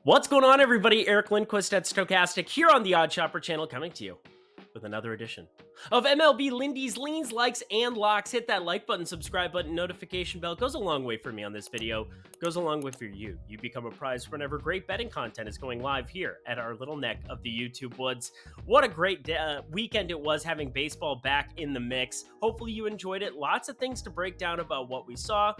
What's going on, everybody? Eric Lindquist at Stokastic here on the Odd Shopper channel, coming to you with another edition of MLB Lindy's Leans, Likes, and Locks. Hit that like button, subscribe button, notification bell. Goes a long way for me on this video. Goes a long way for you. You become a prize whenever great betting content is going live here at our little neck of the YouTube woods. What a great weekend it was, having baseball back in the mix. Hopefully you enjoyed it. Lots of things to break down about what we saw.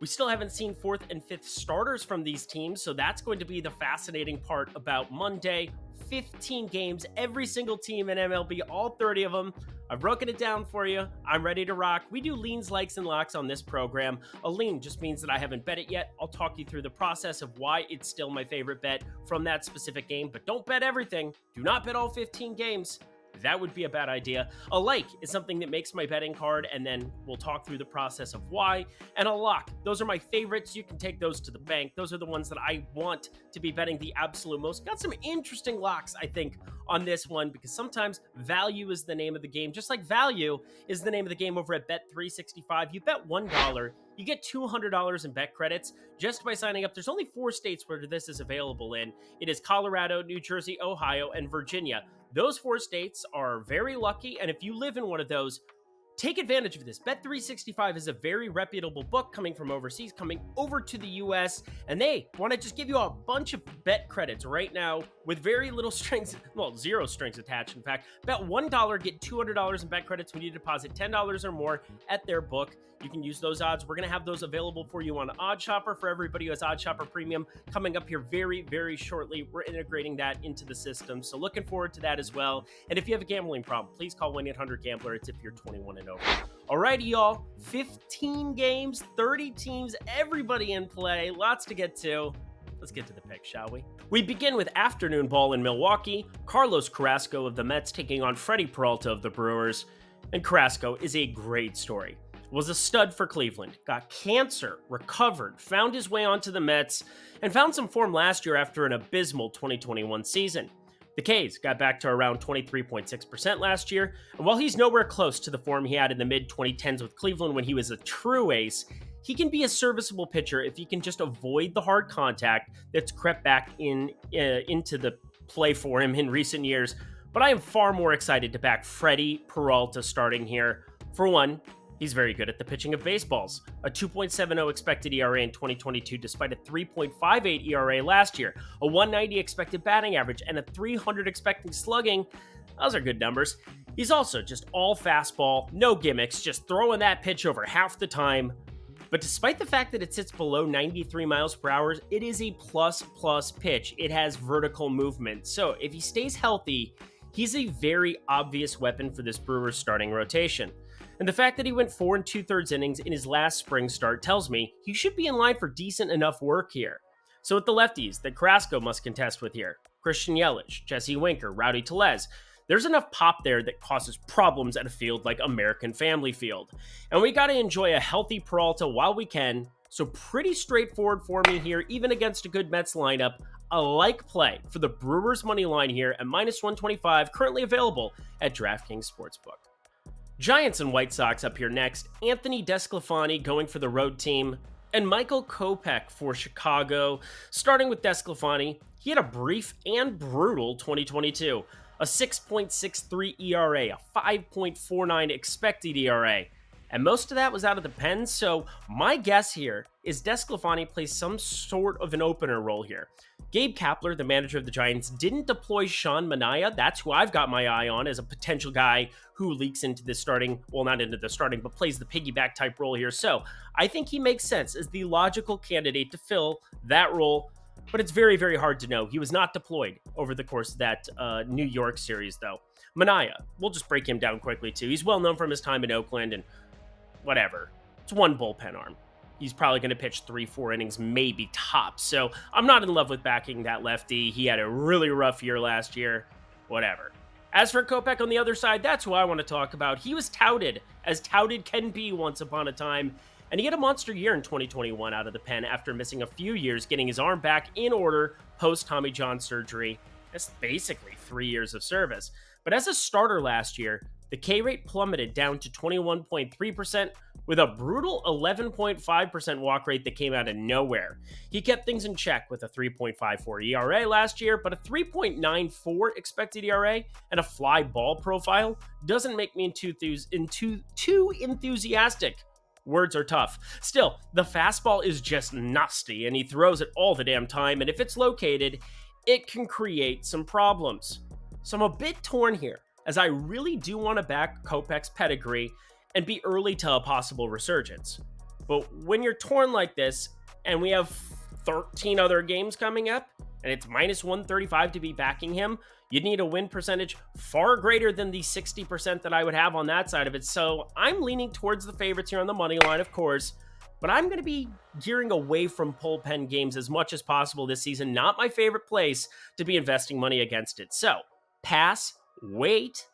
We still haven't seen fourth and fifth starters from these teams, so that's going to be the fascinating part about Monday. 15 games, every single team in MLB, all 30 of them. I've broken it down for you. I'm ready to rock. We do leans, likes, and locks on this program. A lean just means that I haven't bet it yet. I'll talk you through the process of why it's still my favorite bet from that specific game, but don't bet everything. Do not bet all 15 games. That would be a bad idea. A like is something that makes my betting card, and then we'll talk through the process of why. And a lock, those are my favorites. You can take those to the bank. Those are the ones that I want to be betting the absolute most. Got some interesting locks, I think, on this one, because sometimes value is the name of the game. Just like value is the name of the game over at Bet365. You bet $1, you get $200 in bet credits just by signing up. There's only 4 states where this is available in. It is Colorado, New Jersey, Ohio, and Virginia. Those 4 states are very lucky, and if you live in one of those, take advantage of this. Bet365 is a very reputable book coming from overseas, coming over to the US, and they want to just give you a bunch of bet credits right now with very little strings, well, 0 strings attached, in fact. Bet $1, get $200 in bet credits when you deposit $10 or more at their book. You can use those odds. We're going to have those available for you on Odd Shopper for everybody who has Odd Shopper Premium coming up here very, very shortly. We're integrating that into the system, so looking forward to that as well. And if you have a gambling problem, please call 1-800-GAMBLER. It's if you're 21 and over. Alrighty, y'all. 15 games, 30 teams, everybody in play. Lots to get to. Let's get to the picks, shall we? We begin with afternoon ball in Milwaukee. Carlos Carrasco of the Mets taking on Freddie Peralta of the Brewers. And Carrasco is a great story. Was a stud for Cleveland, got cancer, recovered, found his way onto the Mets, and found some form last year after an abysmal 2021 season. The K's got back to around 23.6% last year, and while he's nowhere close to the form he had in the mid-2010s with Cleveland when he was a true ace, he can be a serviceable pitcher if he can just avoid the hard contact that's crept back into the play for him in recent years. But I am far more excited to back Freddie Peralta starting here. For one, he's very good at the pitching of baseballs. A 2.70 expected ERA in 2022 despite a 3.58 ERA last year, a 190 expected batting average, and a 300 expected slugging. Those are good numbers. He's also just all fastball, no gimmicks, just throwing that pitch over half the time. But despite the fact that it sits below 93 miles per hour, it is a plus pitch. It has vertical movement. So if he stays healthy, he's a very obvious weapon for this Brewers starting rotation. And the fact that he went 4 2/3 innings in his last spring start tells me he should be in line for decent enough work here. So with the lefties that Carrasco must contest with here, Christian Yelich, Jesse Winker, Rowdy Tellez, there's enough pop there that causes problems at a field like American Family Field. And we got to enjoy a healthy Peralta while we can, so pretty straightforward for me here, even against a good Mets lineup. A like play for the Brewers money line here at -125, currently available at DraftKings Sportsbook. Giants and White Sox up here next. Anthony DeSclafani going for the road team, and Michael Kopech for Chicago. Starting with DeSclafani, he had a brief and brutal 2022. A 6.63 ERA, a 5.49 expected ERA. And most of that was out of the pen, so my guess here is DeSclafani plays some sort of an opener role here. Gabe Kapler, the manager of the Giants, didn't deploy Sean Manaea. That's who I've got my eye on as a potential guy who leaks into the starting, well, not into the starting, but plays the piggyback type role here. So I think he makes sense as the logical candidate to fill that role, but it's very, very hard to know. He was not deployed over the course of that New York series, though. Manaea, we'll just break him down quickly, too. He's well known from his time in Oakland, and whatever. It's one bullpen arm. He's probably going to pitch 3-4 innings, maybe tops. So I'm not in love with backing that lefty. He had a really rough year last year. Whatever. As for Kopech on the other side, that's who I want to talk about. He was touted, as touted can be once upon a time, and he had a monster year in 2021 out of the pen after missing a few years, getting his arm back in order post Tommy John surgery. That's basically 3 years of service. But as a starter last year, the K rate plummeted down to 21.3%, with a brutal 11.5% walk rate that came out of nowhere. He kept things in check with a 3.54 ERA last year, but a 3.94 expected ERA and a fly ball profile doesn't make me too enthusiastic. Words are tough. Still, the fastball is just nasty, and he throws it all the damn time, and if it's located, it can create some problems. So I'm a bit torn here, as I really do want to back Kopech's pedigree and be early to a possible resurgence. But when you're torn like this, and we have 13 other games coming up, and it's minus 135 to be backing him, you'd need a win percentage far greater than the 60% that I would have on that side of it. So I'm leaning towards the favorites here on the money line, of course, but I'm going to be gearing away from bullpen games as much as possible this season. Not my favorite place to be investing money against it. So pass, wait.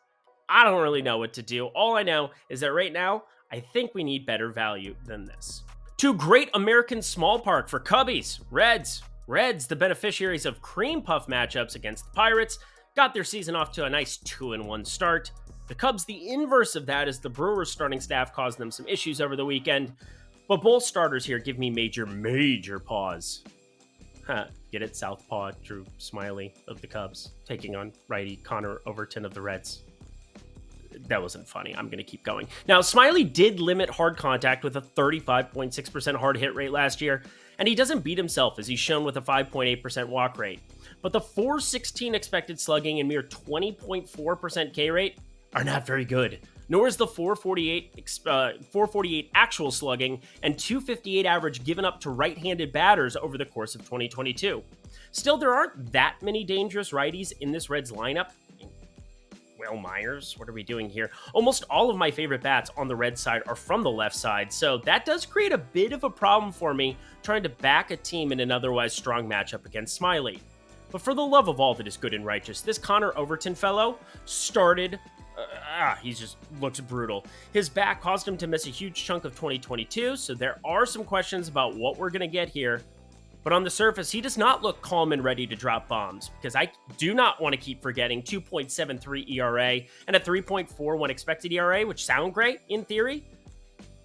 I don't really know what to do. All I know is that right now, I think we need better value than this. Two great American small park for Cubbies, Reds. Reds, the beneficiaries of cream puff matchups against the Pirates, got their season off to a nice 2-1 start. The Cubs, the inverse of that, as the Brewers starting staff caused them some issues over the weekend. But both starters here give me major pause. Get it? Southpaw Drew Smiley of the Cubs taking on righty Connor Overton of the Reds. That wasn't funny. I'm going to keep going. Now, Smiley did limit hard contact with a 35.6% hard hit rate last year, and he doesn't beat himself, as he's shown with a 5.8% walk rate. But the .416 expected slugging and mere 20.4% K rate are not very good, nor is the .448 actual slugging and .258 average given up to right-handed batters over the course of 2022. Still, there aren't that many dangerous righties in this Reds lineup. Will Myers, what are we doing here? Almost all of my favorite bats on the red side are from the left side, so that does create a bit of a problem for me trying to back a team in an otherwise strong matchup against Smiley. But for the love of all that is good and righteous, this Connor Overton fellow started... he just looks brutal. His back caused him to miss a huge chunk of 2022, so there are some questions about what we're going to get here. But on the surface, he does not look calm and ready to drop bombs, because I do not want to keep forgetting 2.73 ERA and a 3.41 expected ERA, which sound great in theory,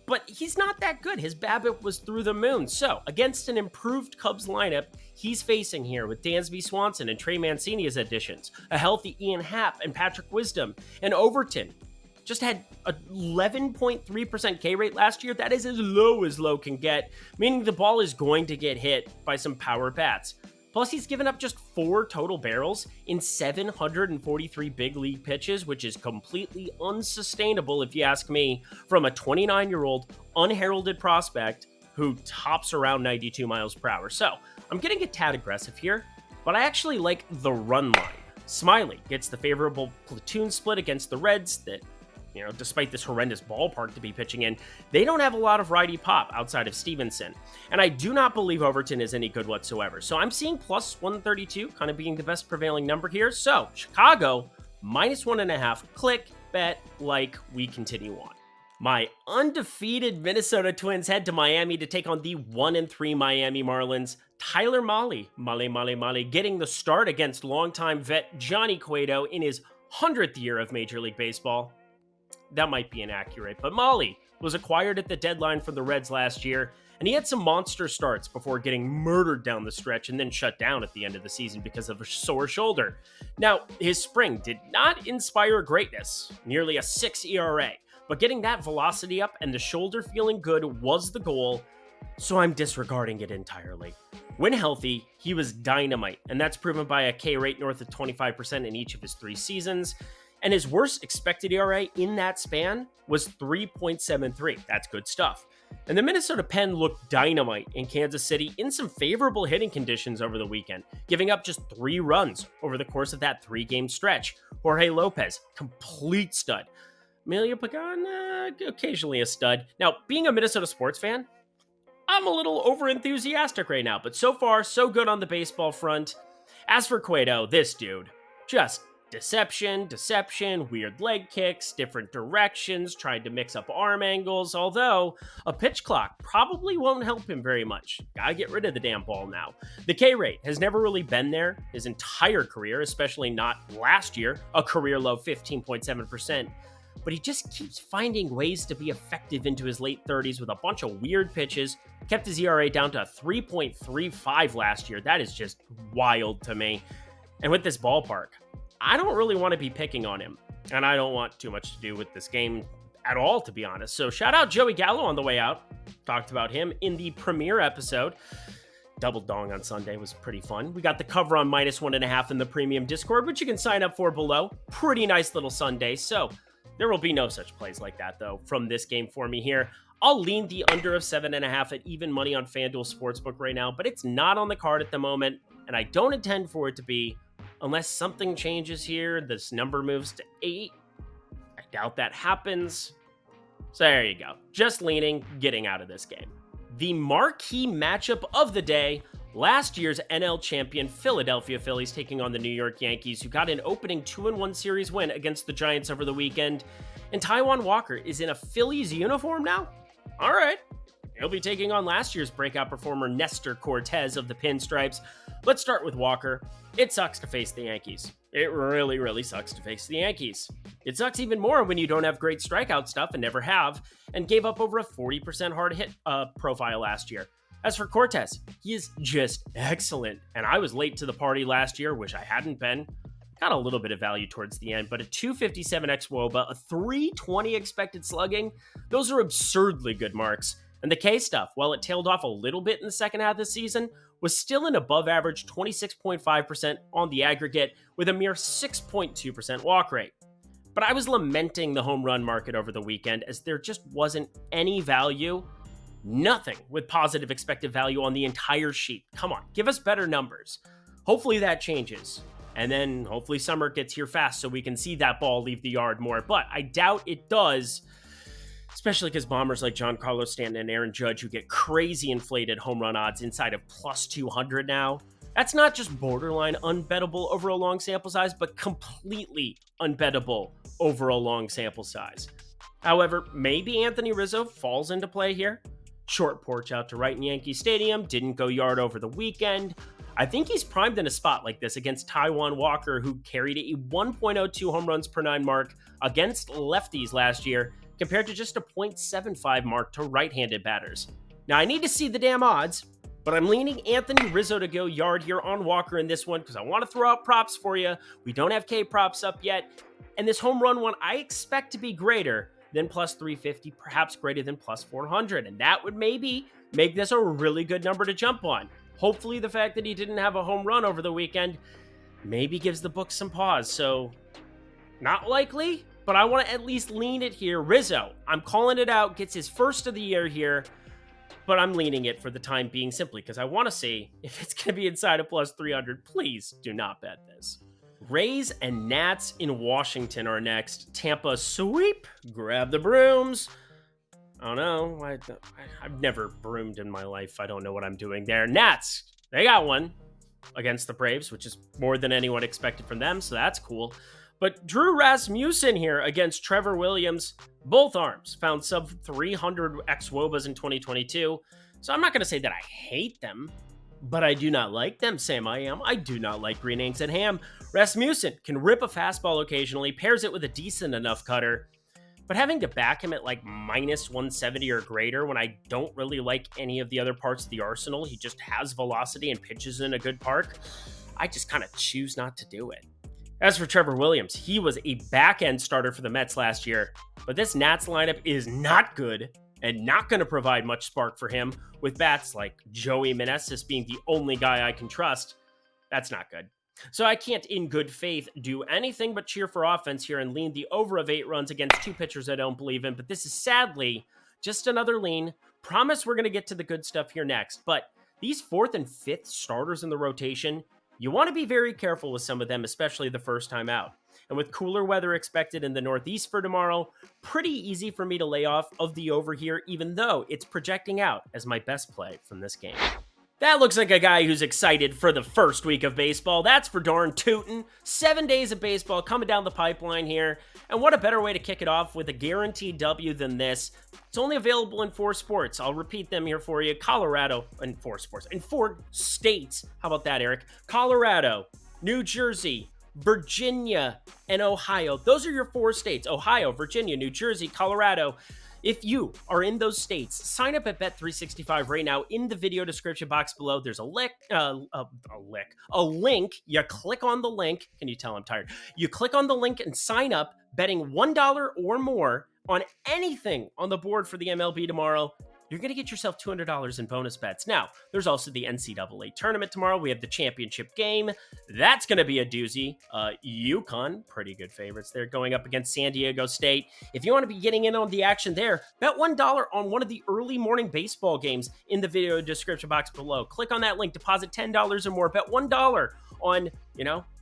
but he's not that good. His BABIP was through the moon. So against an improved Cubs lineup, he's facing here with Dansby Swanson and Trey Mancini as additions, a healthy Ian Happ and Patrick Wisdom, and Overton just had a 11.3% K rate last year. That is as low can get, meaning the ball is going to get hit by some power bats. Plus, he's given up just 4 total barrels in 743 big league pitches, which is completely unsustainable, if you ask me, from a 29-year-old unheralded prospect who tops around 92 miles per hour. So, I'm getting a tad aggressive here, but I actually like the run line. Smiley gets the favorable platoon split against the Reds that, despite this horrendous ballpark to be pitching in, they don't have a lot of righty pop outside of Stevenson. And I do not believe Overton is any good whatsoever. So I'm seeing plus 132 kind of being the best prevailing number here. So Chicago, minus 1.5, click, bet, like, we continue on. My undefeated Minnesota Twins head to Miami to take on the 1-3 Miami Marlins. Tyler Mahle, getting the start against longtime vet Johnny Cueto in his 100th year of Major League Baseball. That might be inaccurate, but Mahle was acquired at the deadline from the Reds last year, and he had some monster starts before getting murdered down the stretch and then shut down at the end of the season because of a sore shoulder. Now, his spring did not inspire greatness, nearly a 6 ERA, but getting that velocity up and the shoulder feeling good was the goal, so I'm disregarding it entirely. When healthy, he was dynamite, and that's proven by a K rate north of 25% in each of his 3 seasons. And his worst expected ERA in that span was 3.73. That's good stuff. And the Minnesota Pen looked dynamite in Kansas City in some favorable hitting conditions over the weekend, giving up just 3 runs over the course of that 3-game stretch. Jorge Lopez, complete stud. Emilio Pagan, occasionally a stud. Now, being a Minnesota sports fan, I'm a little over-enthusiastic right now, but so far, so good on the baseball front. As for Cueto, this dude, just deception, weird leg kicks, different directions, tried to mix up arm angles, although a pitch clock probably won't help him very much. Gotta get rid of the damn ball now. The K rate has never really been there his entire career, especially not last year, a career low 15.7%. but he just keeps finding ways to be effective into his late 30s with a bunch of weird pitches. Kept his ERA down to 3.35 last year. That is just wild to me. And with this ballpark, I don't really want to be picking on him, and I don't want too much to do with this game at all, to be honest. So shout out Joey Gallo on the way out. Talked about him in the premiere episode. Double dong on Sunday was pretty fun. We got the cover on -1.5 in the premium Discord, which you can sign up for below. Pretty nice little Sunday. So there will be no such plays like that, though, from this game for me here. I'll lean the under of 7.5 at even money on FanDuel Sportsbook right now, but it's not on the card at the moment, and I don't intend for it to be unless something changes here. This number moves to 8. I doubt that happens. So there you go. Just leaning, getting out of this game. The marquee matchup of the day, last year's NL champion Philadelphia Phillies taking on the New York Yankees, who got an opening 2-1 series win against the Giants over the weekend. And Taijuan Walker is in a Phillies uniform now? All right. He'll be taking on last year's breakout performer Nestor Cortez of the Pinstripes. Let's start with Walker. It sucks to face the Yankees. It really, really sucks to face the Yankees. It sucks even more when you don't have great strikeout stuff and never have, and gave up over a 40% hard hit profile last year. As for Cortez, he is just excellent, and I was late to the party last year, wish I hadn't been. Got a little bit of value towards the end, but a 257 xWOBA, a 320 expected slugging, those are absurdly good marks. And the K stuff, while it tailed off a little bit in the second half of the season, was still an above average 26.5% on the aggregate with a mere 6.2% walk rate. But I was lamenting the home run market over the weekend as there just wasn't any value, nothing with positive expected value on the entire sheet. Come on, give us better numbers. Hopefully that changes. And then hopefully summer gets here fast so we can see that ball leave the yard more. But I doubt it does, especially because bombers like Giancarlo Stanton and Aaron Judge, who get crazy inflated home run odds inside of plus 200 now. That's not just borderline unbettable over a long sample size, but completely unbettable over a long sample size. However, maybe Anthony Rizzo falls into play here. Short porch out to right in Yankee Stadium, didn't go yard over the weekend. I think he's primed in a spot like this against Taijuan Walker, who carried a 1.02 home runs per 9 mark against lefties last year, compared to just a 0.75 mark to right-handed batters. Now, I need to see the damn odds, but I'm leaning Anthony Rizzo to go yard here on Walker in this one because I want to throw out props for you. We don't have K props up yet, and this home run one I expect to be greater than plus 350, perhaps greater than plus 400, and that would maybe make this a really good number to jump on. Hopefully the fact that he didn't have a home run over the weekend maybe gives the book some pause. So, not likely, but I want to at least lean it here. Rizzo, I'm calling it out, gets his first of the year here, but I'm leaning it for the time being simply because I want to see if it's going to be inside of plus 300. Please do not bet this. Rays and Nats in Washington are next. Tampa sweep, grab the brooms. I don't know. I've never broomed in my life. I don't know what I'm doing there. Nats, they got one against the Braves, which is more than anyone expected from them, so that's cool. But Drew Rasmussen here against Trevor Williams, both arms found sub 300 xWOBAs in 2022. So I'm not going to say that I hate them, but I do not like them, Sam I am. I do not like green eggs and ham. Rasmussen can rip a fastball occasionally, pairs it with a decent enough cutter. But having to back him at like minus 170 or greater when I don't really like any of the other parts of the arsenal, he just has velocity and pitches in a good park, I just kind of choose not to do it. As for Trevor Williams, he was a back-end starter for the Mets last year, but this Nats lineup is not good and not going to provide much spark for him with bats like Joey Meneses being the only guy I can trust. That's not good. So I can't, in good faith, do anything but cheer for offense here and lean the over of 8 runs against 2 pitchers I don't believe in. But this is sadly just another lean. Promise we're going to get to the good stuff here next. But these 4th and 5th starters in the rotation, you want to be very careful with some of them, especially the first time out. And with cooler weather expected in the Northeast for tomorrow, pretty easy for me to lay off of the over here, even though it's projecting out as my best play from this game. That looks like a guy who's excited for the first week of baseball. That's for darn tootin'. 7 days of baseball coming down the pipeline here. And what a better way to kick it off with a guaranteed W than this. It's only available in 4 sports. I'll repeat them here for you. Colorado, in 4 sports, in 4 states. How about that, Eric? Colorado, New Jersey, Virginia, and Ohio. Those are your 4 states: Ohio, Virginia, New Jersey, Colorado. If you are in those states, sign up at Bet365 right now. In the video description box below, there's a link. You click on the link. Can you tell I'm tired? You click on the link and sign up, betting $1 or more on anything on the board for the MLB tomorrow. You're going to get yourself $200 in bonus bets. Now, there's also the NCAA tournament tomorrow. We have the championship game. That's going to be a doozy. UConn, pretty good favorites. They're going up against San Diego State. If you want to be getting in on the action there, bet $1 on one of the early morning baseball games in the video description box below. Click on that link, deposit $10 or more, bet $1 on,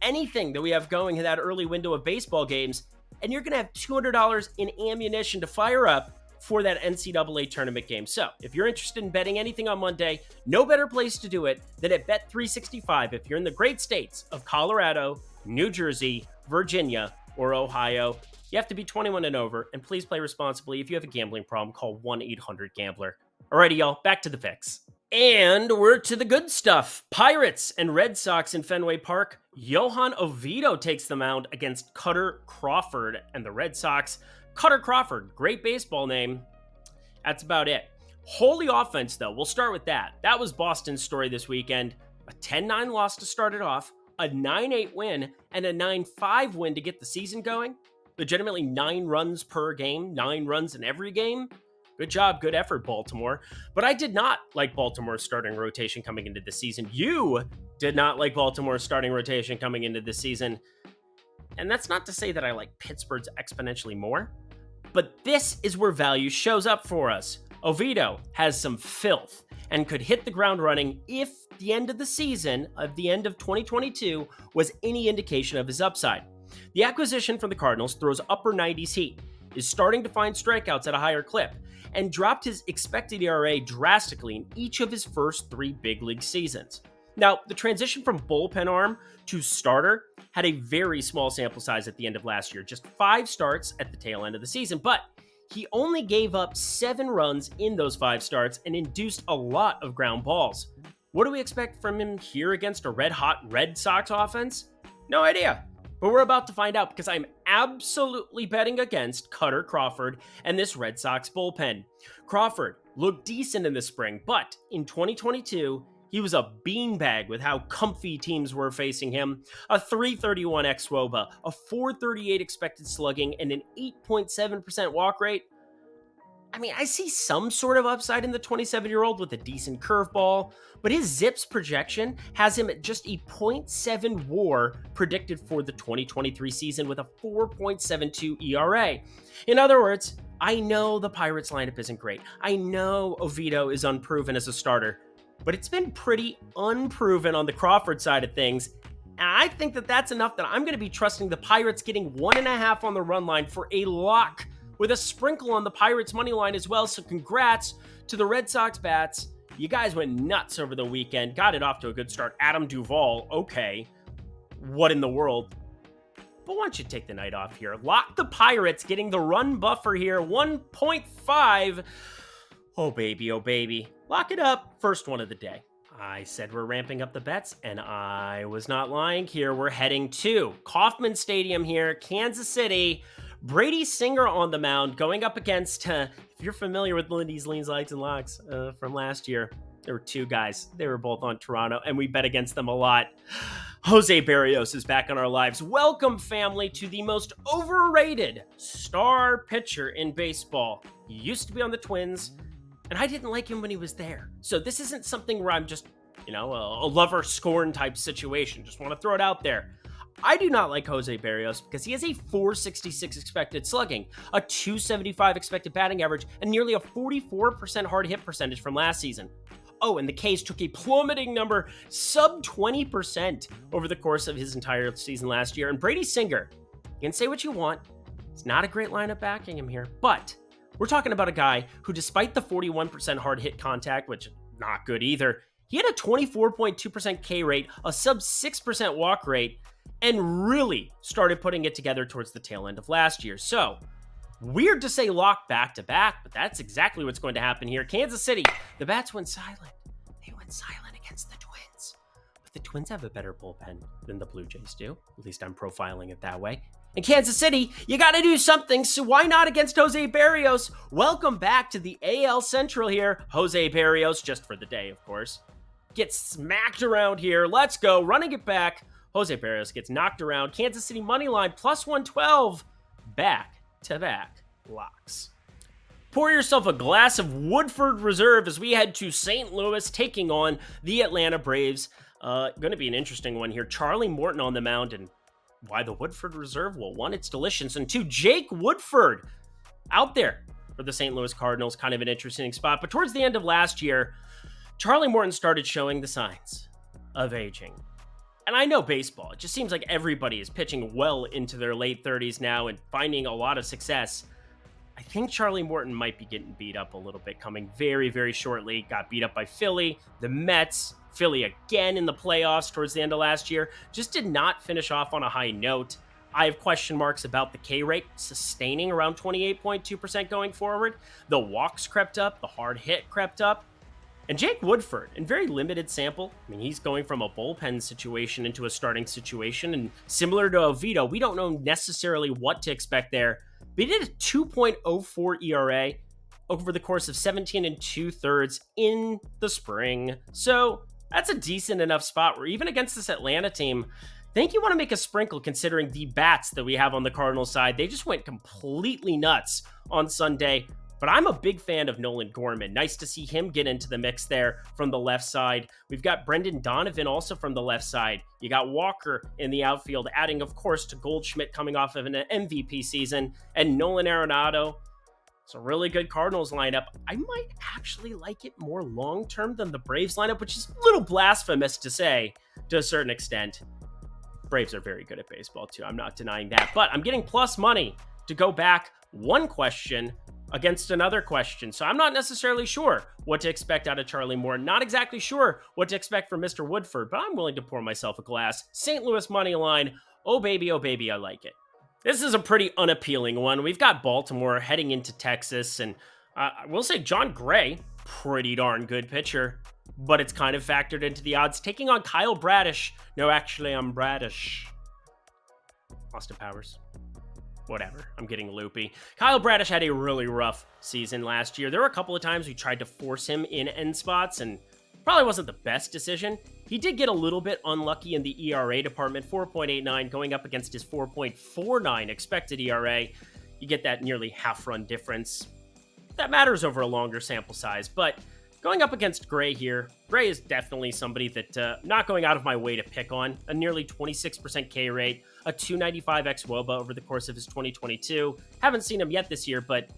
anything that we have going in that early window of baseball games, and you're going to have $200 in ammunition to fire up for that NCAA tournament game. So if you're interested in betting anything on Monday, no better place to do it than at Bet365 if you're in the great states of Colorado, New Jersey, Virginia, or Ohio. You have to be 21 and over, and please play responsibly. If you have a gambling problem, call 1-800-GAMBLER. Alrighty, y'all, back to the picks. And we're to the good stuff. Pirates and Red Sox in Fenway Park. Johan Oviedo takes the mound against Cutter Crawford and the Red Sox. Cutter Crawford, great baseball name. That's about it. Holy offense, though. We'll start with that. That was Boston's story this weekend. A 10-9 loss to start it off, a 9-8 win, and a 9-5 win to get the season going. Legitimately 9 runs per game, 9 runs in every game. Good job, good effort, Baltimore. But I did not like Baltimore's starting rotation coming into the season. You did not like Baltimore's starting rotation coming into the season. And that's not to say that I like Pittsburgh's exponentially more, but this is where value shows up for us. Oviedo has some filth and could hit the ground running if the end of the season, of the end of 2022, was any indication of his upside. The acquisition from the Cardinals throws upper 90s heat, is starting to find strikeouts at a higher clip, and dropped his expected ERA drastically in each of his first 3 big league seasons. Now, the transition from bullpen arm to starter had a very small sample size at the end of last year, just 5 starts at the tail end of the season, but he only gave up 7 runs in those 5 starts and induced a lot of ground balls. What do we expect from him here against a red-hot Red Sox offense? No idea, but we're about to find out because I'm absolutely betting against Cutter Crawford and this Red Sox bullpen. Crawford looked decent in the spring, but in 2022, he was a beanbag with how comfy teams were facing him. A 331 xWOBA, a 438 expected slugging, and an 8.7% walk rate. I mean, I see some sort of upside in the 27-year-old with a decent curveball, but his ZiPS projection has him at just a 0.7 WAR predicted for the 2023 season with a 4.72 ERA. In other words, I know the Pirates lineup isn't great. I know Oviedo is unproven as a starter, but it's been pretty unproven on the Crawford side of things. And I think that that's enough that I'm going to be trusting the Pirates getting 1.5 on the run line for a lock with a sprinkle on the Pirates money line as well. So congrats to the Red Sox bats. You guys went nuts over the weekend. Got it off to a good start. Adam Duvall, okay. What in the world? But why don't you take the night off here? Lock the Pirates getting the run buffer here. 1.5. Oh, baby, oh, baby. Lock it up. First one of the day. I said we're ramping up the bets, and I was not lying here. We're heading to Kauffman Stadium here, Kansas City. Brady Singer on the mound going up against, if you're familiar with Lindy's Leans, Likes, and Locks from last year, there were 2 guys. They were both on Toronto, and we bet against them a lot. Jose Barrios is back on our lives. Welcome, family, to the most overrated star pitcher in baseball. He used to be on the Twins, and I didn't like him when he was there. So this isn't something where I'm just, a lover scorn type situation. Just want to throw it out there. I do not like Jose Barrios because he has a 466 expected slugging, a 275 expected batting average, and nearly a 44% hard hit percentage from last season. Oh, and the K's took a plummeting number, sub 20% over the course of his entire season last year. And Brady Singer, you can say what you want. It's not a great lineup backing him here, but we're talking about a guy who, despite the 41% hard hit contact, which not good either, he had a 24.2% K rate, a sub 6% walk rate, and really started putting it together towards the tail end of last year. So, weird to say lock back-to-back, but that's exactly what's going to happen here. Kansas City, the bats went silent. They went silent against the Twins. the Twins have a better bullpen than the Blue Jays do. At least I'm profiling it that way. In Kansas City, you got to do something, so why not against Jose Berrios? Welcome back to the AL Central here. Jose Berrios, just for the day, of course, gets smacked around here. Let's go, running it back. Jose Berrios gets knocked around. Kansas City money line, plus 112. Back-to-back locks. Pour yourself a glass of Woodford Reserve as we head to St. Louis, taking on the Atlanta Braves. Going to be an interesting one here. Charlie Morton on the mound, and why the Woodford Reserve? Well, one, it's delicious, and two, Jake Woodford out there for the St. Louis Cardinals. Kind of an interesting spot. But towards the end of last year, Charlie Morton started showing the signs of aging. And I know baseball, it just seems like everybody is pitching well into their late 30s now and finding a lot of success. I think Charlie Morton might be getting beat up a little bit coming very, very shortly. Got beat up by Philly, the Mets, Philly again in the playoffs towards the end of last year. Just did not finish off on a high note. I have question marks about the K rate sustaining around 28.2% going forward. The walks crept up, the hard hit crept up. And Jake Woodford, in very limited sample, I mean, he's going from a bullpen situation into a starting situation. And similar to Oviedo, we don't know necessarily what to expect there. But he did a 2.04 ERA over the course of 17 2/3 in the spring. So that's a decent enough spot where even against this Atlanta team, I think you want to make a sprinkle considering the bats that we have on the Cardinals side. They just went completely nuts on Sunday. But I'm a big fan of Nolan Gorman. Nice to see him get into the mix there from the left side. We've got Brendan Donovan also from the left side. You got Walker in the outfield, adding, of course, to Goldschmidt coming off of an MVP season, and Nolan Arenado. It's a really good Cardinals lineup. I might actually like it more long-term than the Braves lineup, which is a little blasphemous to say to a certain extent. Braves are very good at baseball, too. I'm not denying that. But I'm getting plus money to go back one question against another question. So I'm not necessarily sure what to expect out of Charlie Morton. Not exactly sure what to expect from Mr. Woodford, but I'm willing to pour myself a glass. St. Louis money line. Oh, baby, I like it. This is a pretty unappealing one. We've got Baltimore heading into Texas, and I will say John Gray, pretty darn good pitcher, but it's kind of factored into the odds. Taking on Kyle Bradish. No, actually, I'm Bradish. Austin Powers. Whatever, I'm getting loopy. Kyle Bradish had a really rough season last year. There were a couple of times we tried to force him in end spots, and probably wasn't the best decision. He did get a little bit unlucky in the ERA department, 4.89 going up against his 4.49 expected ERA. You get that nearly half-run difference. That matters over a longer sample size, but going up against Gray here, Gray is definitely somebody that not going out of my way to pick on. A nearly 26% K rate, a 295 xWOBA over the course of his 2022. Haven't seen him yet this year, but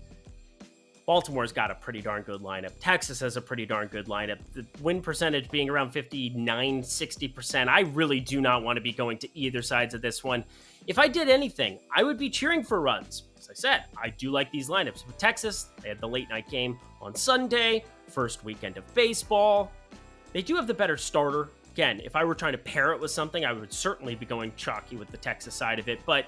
Baltimore's got a pretty darn good lineup. Texas has a pretty darn good lineup. The win percentage being around 59, 60%. I really do not want to be going to either sides of this one. If I did anything, I would be cheering for runs. As I said, I do like these lineups. With Texas, they had the late night game on Sunday, first weekend of baseball. They do have the better starter. Again, if I were trying to pair it with something, I would certainly be going chalky with the Texas side of it. But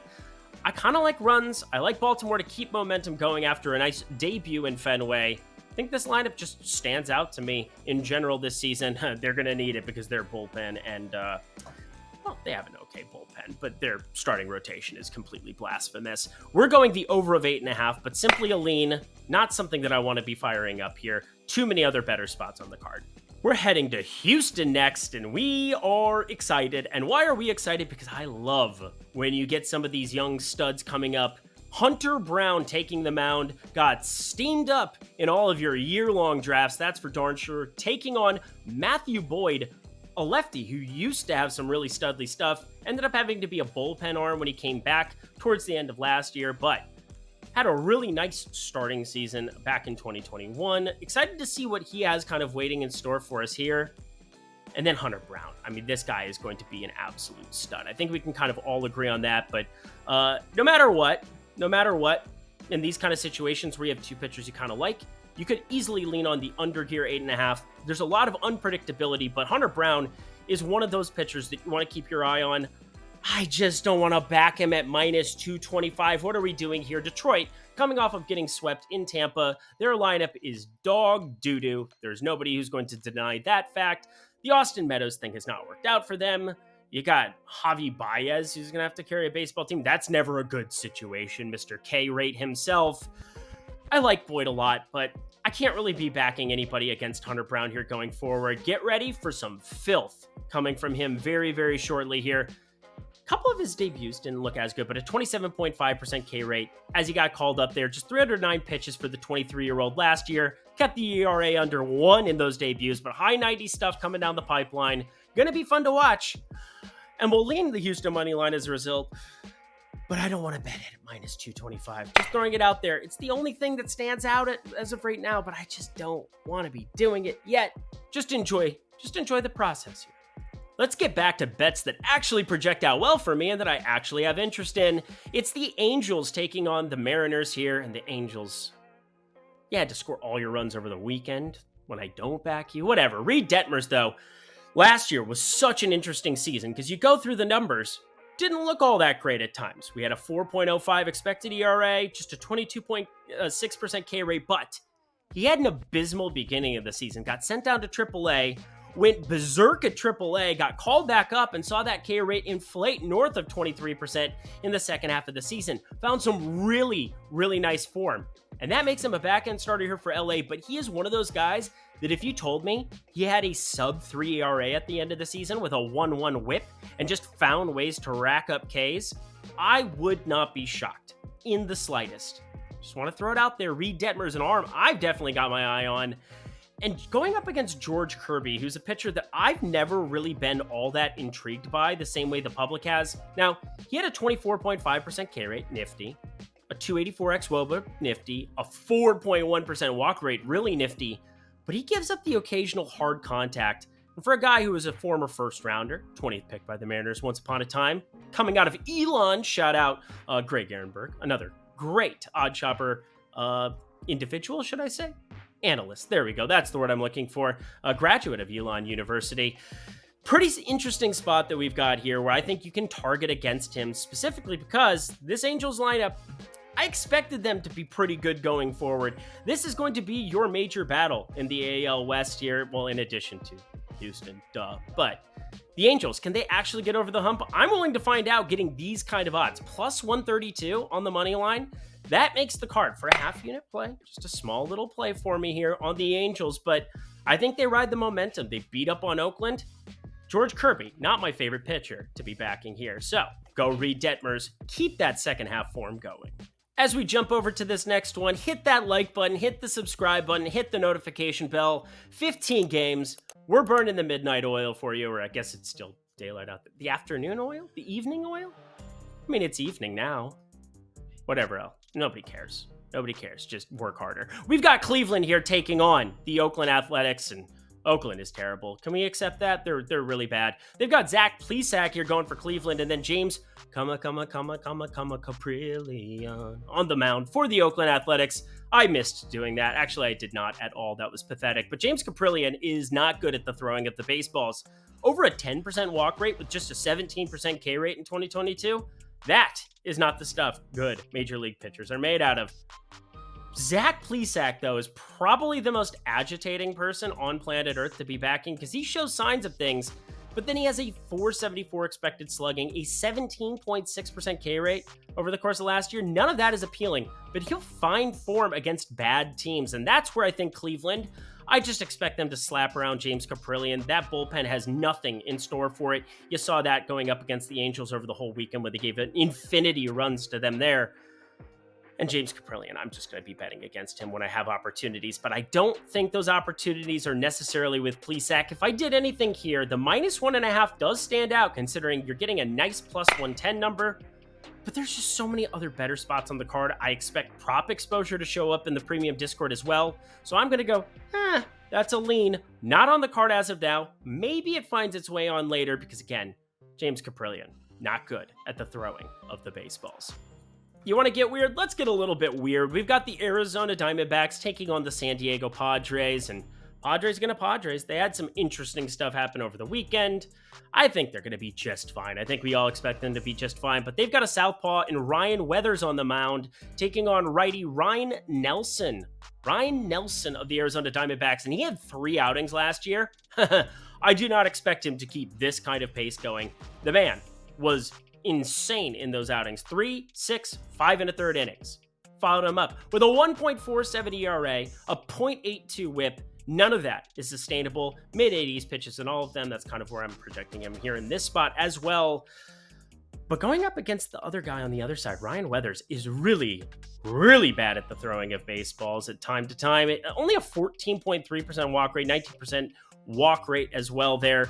I kind of like runs. I like Baltimore to keep momentum going after a nice debut in Fenway. I think this lineup just stands out to me in general this season. They're going to need it because their bullpen and, well, they have an okay bullpen, but their starting rotation is completely blasphemous. We're going the over of 8.5, but simply a lean. Not something that I want to be firing up here. Too many other better spots on the card. We're heading to Houston next, and we are excited. And why are we excited? Because I love when you get some of these young studs coming up. Hunter Brown taking the mound, got steamed up in all of your year-long drafts, that's for darn sure. Taking on Matthew Boyd, a lefty who used to have some really studly stuff, ended up having to be a bullpen arm when he came back towards the end of last year, but had a really nice starting season back in 2021. Excited to see what he has kind of waiting in store for us here. And then Hunter Brown. I mean, this guy is going to be an absolute stud. I think we can kind of all agree on that. But no matter what, in these kind of situations where you have two pitchers you kind of like, you could easily lean on the under here, 8.5. There's a lot of unpredictability, but Hunter Brown is one of those pitchers that you want to keep your eye on. I just don't want to back him at minus 225. What are we doing here? Detroit, coming off of getting swept in Tampa. Their lineup is dog doo-doo. There's nobody who's going to deny that fact. The Austin Meadows thing has not worked out for them. You got Javi Baez, who's going to have to carry a baseball team. That's never a good situation. Mr. K-rate himself. I like Boyd a lot, but I can't really be backing anybody against Hunter Brown here going forward. Get ready for some filth coming from him very, very shortly here. A couple of his debuts didn't look as good, but a 27.5% K rate as he got called up there. Just 309 pitches for the 23-year-old last year. Kept the ERA under 1 in those debuts, but high 90 stuff coming down the pipeline. Going to be fun to watch. And we'll lean the Houston money line as a result. But I don't want to bet it at minus 225. Just throwing it out there. It's the only thing that stands out as of right now, but I just don't want to be doing it yet. Just enjoy the process here. Let's get back to bets that actually project out well for me and that I actually have interest in. It's the Angels taking on the Mariners here, and the Angels, you had to score all your runs over the weekend when I don't back you. Whatever. Reed Detmers, though, last year was such an interesting season because you go through the numbers, didn't look all that great at times. We had a 4.05 expected ERA, just a 22.6% K rate, but he had an abysmal beginning of the season, got sent down to AAA, went berserk at AAA, got called back up, and saw that K rate inflate north of 23% in the second half of the season. Found some really, really nice form. And that makes him a back-end starter here for LA, but he is one of those guys that if you told me he had a sub-3 ERA at the end of the season with a 1-1 whip and just found ways to rack up Ks, I would not be shocked in the slightest. Just want to throw it out there. Reed Detmer's an arm I've definitely got my eye on. And going up against George Kirby, who's a pitcher that I've never really been all that intrigued by the same way the public has. Now, he had a 24.5% K rate, nifty. A 284 xWOBA, nifty. A 4.1% walk rate, really nifty. But he gives up the occasional hard contact. And for a guy who was a former first rounder, 20th pick by the Mariners once upon a time, coming out of Elon, shout out Greg Ehrenberg, another great odd shopper individual, should I say? Analyst. There we go. That's the word I'm looking for. A graduate of Elon University. Pretty interesting spot that we've got here where I think you can target against him specifically because this Angels lineup, I expected them to be pretty good going forward. This is going to be your major battle in the AL West here. Well, in addition to Houston, duh. But the Angels, can they actually get over the hump? I'm willing to find out getting these kind of odds. Plus 132 on the money line. That makes the card for a half unit play. Just a small little play for me here on the Angels. But I think they ride the momentum. They beat up on Oakland. George Kirby, not my favorite pitcher to be backing here. So go Reed Detmers. Keep that second half form going. As we jump over to this next one, hit that like button, hit the subscribe button, hit the notification bell. 15 games. We're burning the midnight oil for you, or I guess it's still daylight out there. The afternoon oil? The evening oil? I mean, it's evening now. Whatever else. Nobody cares. Nobody cares. Just work harder. We've got Cleveland here taking on the Oakland Athletics, and Oakland is terrible. Can we accept that? They're really bad. They've got Zach Plesac here going for Cleveland, and then James Caprillion on the mound for the Oakland Athletics. I missed doing that. Actually, I did not at all. That was pathetic. But James Caprillion is not good at the throwing of the baseballs. Over a 10% walk rate with just a 17% K rate in 2022. That is not the stuff good major league pitchers are made out of. Zach Plesac, though, is probably the most agitating person on planet Earth to be backing because he shows signs of things, but then he has a 474 expected slugging, a 17.6% K rate over the course of last year. None of that is appealing, but he'll find form against bad teams, and that's where I think Cleveland, I just expect them to slap around James Caprillion. That bullpen has nothing in store for it. You saw that going up against the Angels over the whole weekend where they gave an infinity runs to them there. And James Caprillion, I'm just going to be betting against him when I have opportunities, but I don't think those opportunities are necessarily with Plesac. If I did anything here, the minus 1.5 does stand out considering you're getting a nice plus 110 number, but there's just so many other better spots on the card. I expect prop exposure to show up in the premium Discord as well, so I'm going to go, that's a lean. Not on the card as of now. Maybe it finds its way on later because, again, James Caprillion, not good at the throwing of the baseballs. You want to get weird? Let's get a little bit weird. We've got the Arizona Diamondbacks taking on the San Diego Padres, and Padres gonna Padres. They had some interesting stuff happen over the weekend. I think they're gonna be just fine. I think we all expect them to be just fine, but they've got a southpaw in Ryan Weathers on the mound, taking on righty Ryan Nelson. Ryan Nelson of the Arizona Diamondbacks, and he had 3 outings last year. I I do not expect him to keep this kind of pace going. The man was insane in those outings. 3, 6, 5 and a third innings. Followed him up with a 1.47 ERA, a .82 whip. None of that is sustainable. Mid-80s pitches in all of them. That's kind of where I'm projecting him here in this spot as well. But going up against the other guy on the other side, Ryan Weathers, is really, really bad at the throwing of baseballs at time to time. Only a 14.3% walk rate, 19% walk rate as well there.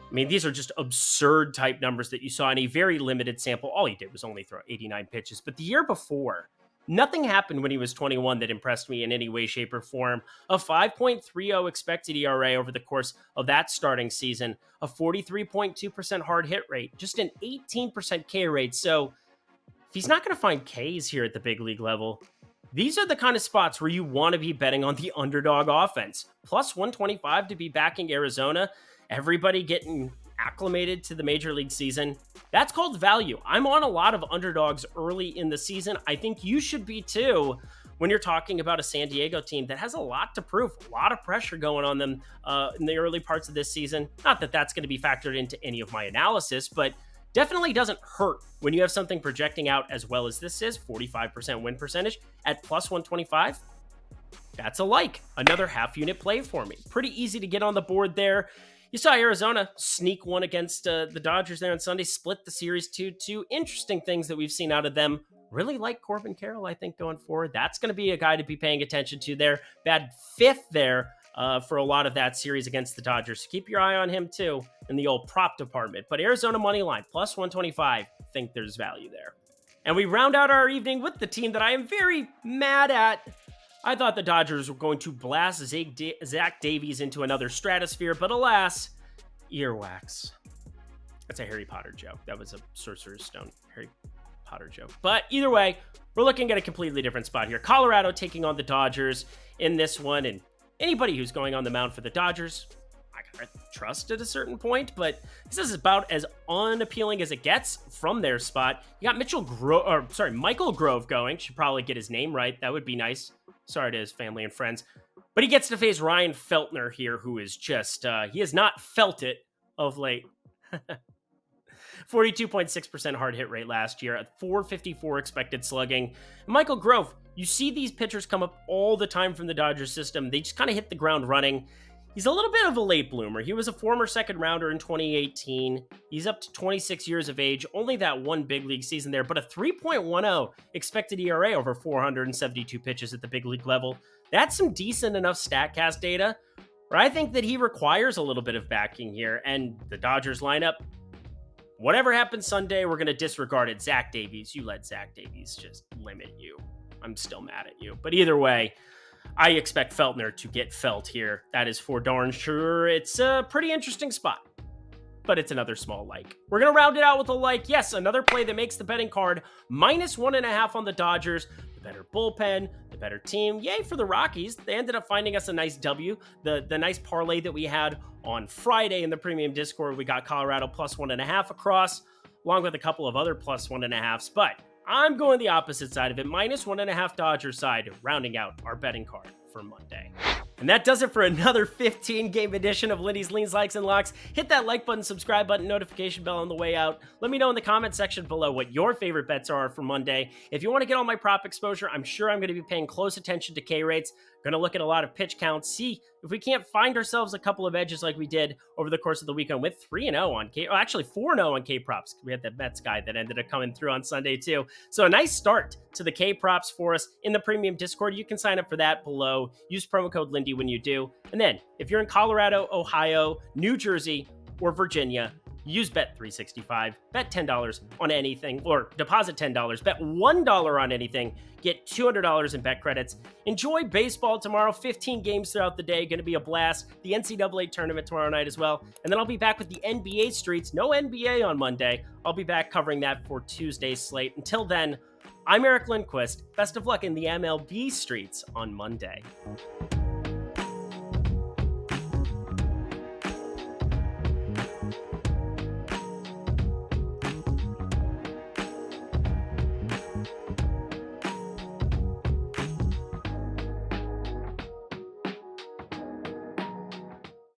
I mean, these are just absurd type numbers that you saw in a very limited sample. All he did was only throw 89 pitches. But the year before, nothing happened when he was 21 that impressed me in any way, shape, or form. A 5.30 expected ERA over the course of that starting season, a 43.2% hard hit rate, just an 18% K rate. So if he's not going to find Ks here at the big league level, these are the kind of spots where you want to be betting on the underdog offense. Plus 125 to be backing Arizona. Everybody getting acclimated to the major league season. That's called value. I'm on a lot of underdogs early in the season. I think you should be too when you're talking about a San Diego team that has a lot to prove, a lot of pressure going on them in the early parts of this season. Not that that's going to be factored into any of my analysis, but definitely doesn't hurt when you have something projecting out as well as this is, 45% win percentage at plus 125. That's a like. Another half unit play for me. Pretty easy to get on the board there. You saw Arizona sneak one against the Dodgers there on Sunday, split the series 2-2. Interesting things that we've seen out of them. Really like Corbin Carroll, I think, going forward. That's going to be a guy to be paying attention to there. Bad fifth there for a lot of that series against the Dodgers. So keep your eye on him, too, in the old prop department. But Arizona money line, plus 125. Think there's value there. And we round out our evening with the team that I am very mad at. I thought the Dodgers were going to blast Zach Davies into another stratosphere, but alas, earwax. That's a Harry Potter joke. That was a Sorcerer's Stone Harry Potter joke. But either way, we're looking at a completely different spot here. Colorado taking on the Dodgers in this one, and anybody who's going on the mound for the Dodgers, I gotta trust at a certain point, but this is about as unappealing as it gets from their spot. You got Michael Grove going. Should probably get his name right. That would be nice. Sorry to his family and friends. But he gets to face Ryan Feltner here, who is just, he has not felt it of late. 42.6% hard hit rate last year at 454 expected slugging. Michael Grove, you see these pitchers come up all the time from the Dodgers system. They just kind of hit the ground running. He's a little bit of a late bloomer. He was a former second rounder in 2018. He's up to 26 years of age, only that one big league season there, but a 3.10 expected ERA over 472 pitches at the big league level. That's some decent enough StatCast data where I think that he requires a little bit of backing here. And the Dodgers lineup, whatever happens Sunday, we're going to disregard it. Zach Davies, you let Zach Davies just limit you. I'm still mad at you. But either way, I expect Feltner to get felt here. That is for darn sure. It's a pretty interesting spot, but it's another small like. We're going to round it out with a like. Yes, another play that makes the betting card minus 1.5 on the Dodgers. The better bullpen, the better team. Yay for the Rockies. They ended up finding us a nice W. The nice parlay that we had on Friday in the premium Discord, we got Colorado plus 1.5 across, along with a couple of other plus 1.5s, but I'm going the opposite side of it, minus 1.5 Dodgers side, rounding out our betting card for Monday. And that does it for another 15-game edition of Lindy's Leans, Likes, and Locks. Hit that like button, subscribe button, notification bell on the way out. Let me know in the comment section below what your favorite bets are for Monday. If you want to get all my prop exposure, I'm sure I'm going to be paying close attention to K rates. Going to look at a lot of pitch counts, see if we can't find ourselves a couple of edges like we did over the course of the weekend with 3-0 on K, well, actually 4-0 on K props. We had that Mets guy that ended up coming through on Sunday too. So a nice start to the K props for us in the premium Discord. You can sign up for that below. Use promo code Lindy when you do. And then if you're in Colorado, Ohio, New Jersey, or Virginia, use Bet365, bet $10 on anything, or deposit $10, bet $1 on anything, get $200 in bet credits. Enjoy baseball tomorrow, 15 games throughout the day, going to be a blast. The NCAA tournament tomorrow night as well. And then I'll be back with the NBA streets. No NBA on Monday. I'll be back covering that for Tuesday's slate. Until then, I'm Eric Lindquist. Best of luck in the MLB streets on Monday.